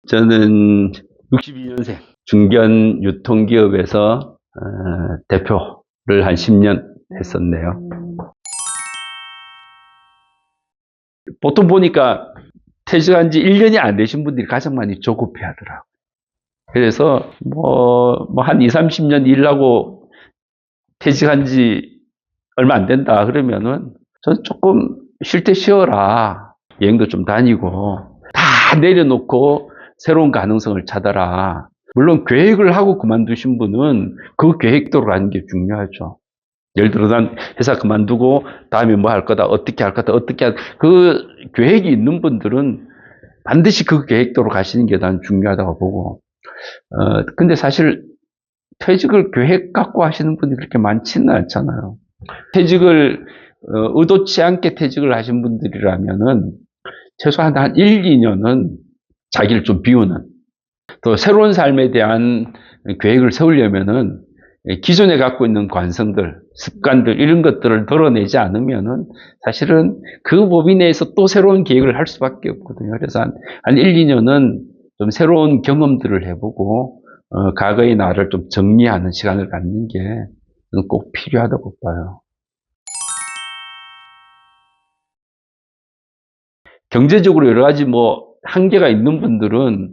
저는 62년생 중견 유통기업에서 대표를 한 10년 했었네요. 보통 보니까 퇴직한 지 1년이 안 되신 분들이 가장 많이 조급해 하더라고요. 그래서 한 20, 30년 일하고 퇴직한 지 얼마 안 된다 그러면은 저는 조금 쉴 때 쉬어라. 여행도 좀 다니고 다 내려놓고 새로운 가능성을 찾아라. 물론 계획을 하고 그만두신 분은 그 계획대로 가는 게 중요하죠. 예를 들어 난 회사 그만두고 다음에 뭐 할 거다, 어떻게 할 거다, 그 계획이 있는 분들은 반드시 그 계획대로 가시는 게 난 중요하다고 보고, 근데 사실 퇴직을 계획 갖고 하시는 분이 그렇게 많지는 않잖아요. 퇴직을 의도치 않게 퇴직을 하신 분들이라면은 최소한 한 1, 2년은 자기를 좀 비우는, 또 새로운 삶에 대한 계획을 세우려면은 기존에 갖고 있는 관성들, 습관들 이런 것들을 덜어내지 않으면은 사실은 그 범위 내에서 또 새로운 계획을 할 수밖에 없거든요. 그래서 한 1, 2년은 좀 새로운 경험들을 해보고 과거의 나를 좀 정리하는 시간을 갖는 게 꼭 필요하다고 봐요. 경제적으로 여러 가지 한계가 있는 분들은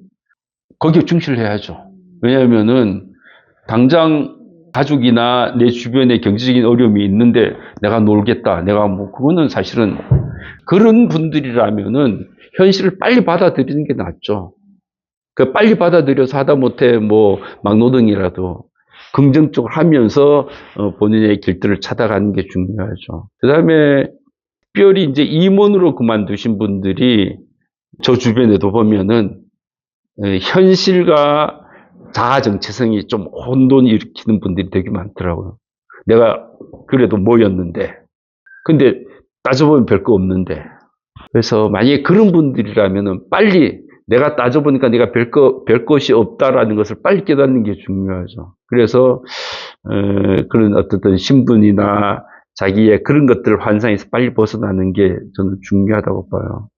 거기에 충실해야죠. 왜냐하면은 당장 가족이나 내 주변에 경제적인 어려움이 있는데 내가 놀겠다. 그거는 사실은 그런 분들이라면은 현실을 빨리 받아들이는 게 낫죠. 빨리 받아들여서 하다못해 막노동이라도 긍정적으로 하면서 본인의 길들을 찾아가는 게 중요하죠. 그 다음에 특별히 이제 임원으로 그만두신 분들이 저 주변에도 보면은 현실과 자아 정체성이 좀 혼돈을 일으키는 분들이 되게 많더라고요. 내가 그래도 뭐였는데, 근데 따져보면 별거 없는데. 그래서 만약에 그런 분들이라면은 빨리 내가 따져보니까 내가 별것이 없다라는 것을 빨리 깨닫는 게 중요하죠. 그래서 그런 어떤 신분이나 자기의 그런 것들을 환상에서 빨리 벗어나는 게 저는 중요하다고 봐요.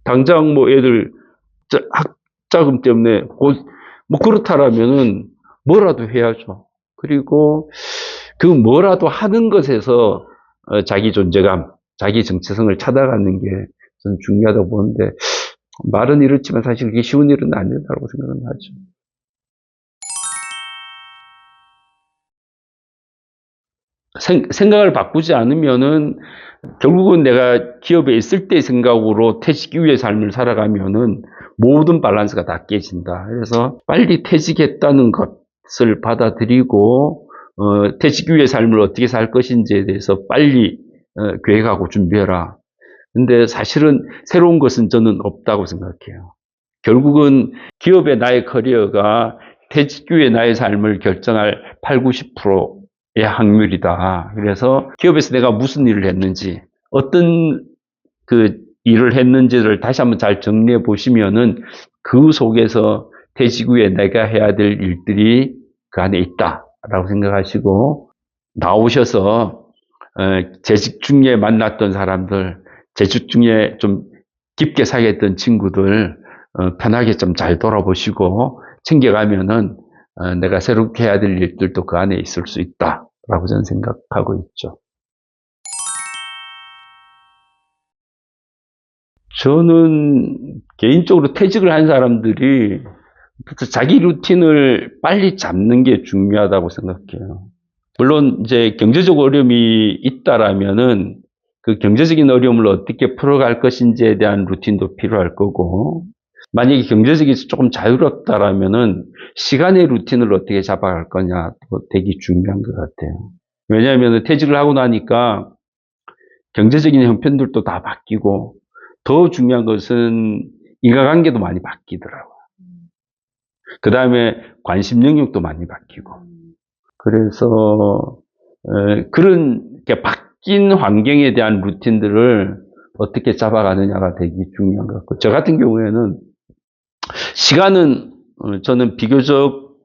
당장 애들 학자금 때문에 그렇다라면은 뭐라도 해야죠. 그리고 그 뭐라도 하는 것에서 자기 존재감, 자기 정체성을 찾아가는 게 저는 중요하다고 보는데, 말은 이렇지만 사실 그게 쉬운 일은 아니라고 생각은 하죠. 생각을 바꾸지 않으면은 결국은 내가 기업에 있을 때 생각으로 퇴직 이후의 삶을 살아가면은 모든 밸런스가 다 깨진다. 그래서 빨리 퇴직했다는 것을 받아들이고 퇴직 이후의 삶을 어떻게 살 것인지에 대해서 빨리 계획하고 준비해라. 근데 사실은 새로운 것은 저는 없다고 생각해요. 결국은 기업의 나의 커리어가 퇴직 후의 나의 삶을 결정할 8, 90%의 확률이다. 그래서 기업에서 내가 무슨 일을 했는지, 어떤 그 일을 했는지를 다시 한번 잘 정리해 보시면은 그 속에서 퇴직 후에 내가 해야 될 일들이 그 안에 있다라고 생각하시고 나오셔서 재직 중에 만났던 사람들, 재직 중에 좀 깊게 사귀었던 친구들 편하게 좀 잘 돌아보시고 챙겨가면은 내가 새롭게 해야 될 일들도 그 안에 있을 수 있다라고 저는 생각하고 있죠. 저는 개인적으로 퇴직을 한 사람들이 자기 루틴을 빨리 잡는 게 중요하다고 생각해요. 물론 이제 경제적 어려움이 있다라면은 그 경제적인 어려움을 어떻게 풀어갈 것인지에 대한 루틴도 필요할 거고, 만약에 경제적이 조금 자유롭다라면은 시간의 루틴을 어떻게 잡아갈 거냐도 되게 중요한 것 같아요. 왜냐하면 퇴직을 하고 나니까 경제적인 형편들도 다 바뀌고, 더 중요한 것은 인간관계도 많이 바뀌더라고요. 그 다음에 관심 영역도 많이 바뀌고. 그래서 그런 바뀐 환경에 대한 루틴들을 어떻게 잡아가느냐가 되게 중요한 것 같고, 저 같은 경우에는 시간은 저는 비교적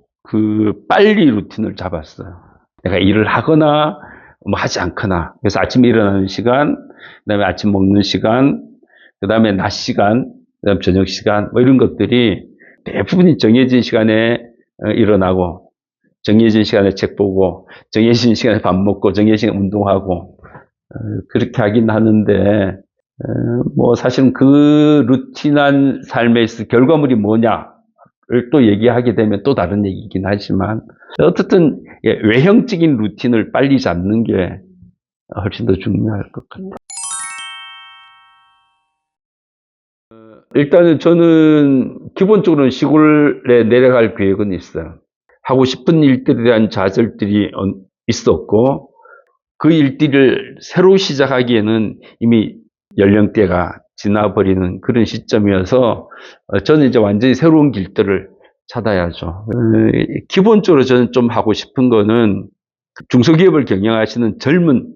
빨리 루틴을 잡았어요. 내가 일을 하거나 하지 않거나. 그래서 아침에 일어나는 시간, 그다음에 아침 먹는 시간, 그다음에 낮 시간, 그다음에 저녁 시간 이런 것들이 대부분이 정해진 시간에 일어나고, 정해진 시간에 책 보고, 정해진 시간에 밥 먹고, 정해진 시간에 운동하고, 그렇게 하긴 하는데, 뭐 사실은 그 루틴한 삶에서 결과물이 뭐냐를 또 얘기하게 되면 또 다른 얘기이긴 하지만, 어쨌든 외형적인 루틴을 빨리 잡는 게 훨씬 더 중요할 것 같아요. 일단은 저는 기본적으로는 시골에 내려갈 계획은 있어요. 하고 싶은 일들에 대한 좌절들이 있었고, 그 일들을 새로 시작하기에는 이미 연령대가 지나버리는 그런 시점이어서 저는 이제 완전히 새로운 길들을 찾아야죠. 기본적으로 저는 좀 하고 싶은 거는 중소기업을 경영하시는 젊은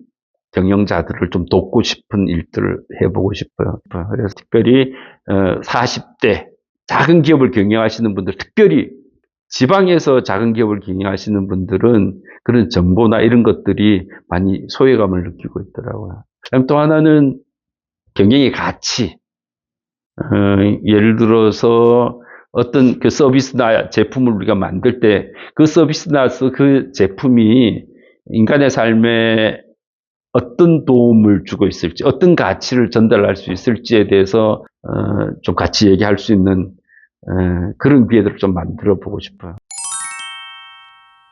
경영자들을 좀 돕고 싶은 일들을 해보고 싶어요. 그래서 특별히 40대 작은 기업을 경영하시는 분들, 특별히 지방에서 작은 기업을 경영하시는 분들은 그런 정보나 이런 것들이 많이 소외감을 느끼고 있더라고요. 그다음 또 하나는 경영의 가치. 예를 들어서 어떤 그 서비스나 제품을 우리가 만들 때 그 서비스나 그 제품이 인간의 삶에 어떤 도움을 주고 있을지, 어떤 가치를 전달할 수 있을지에 대해서 좀 같이 얘기할 수 있는 그런 기회들을 좀 만들어 보고 싶어요.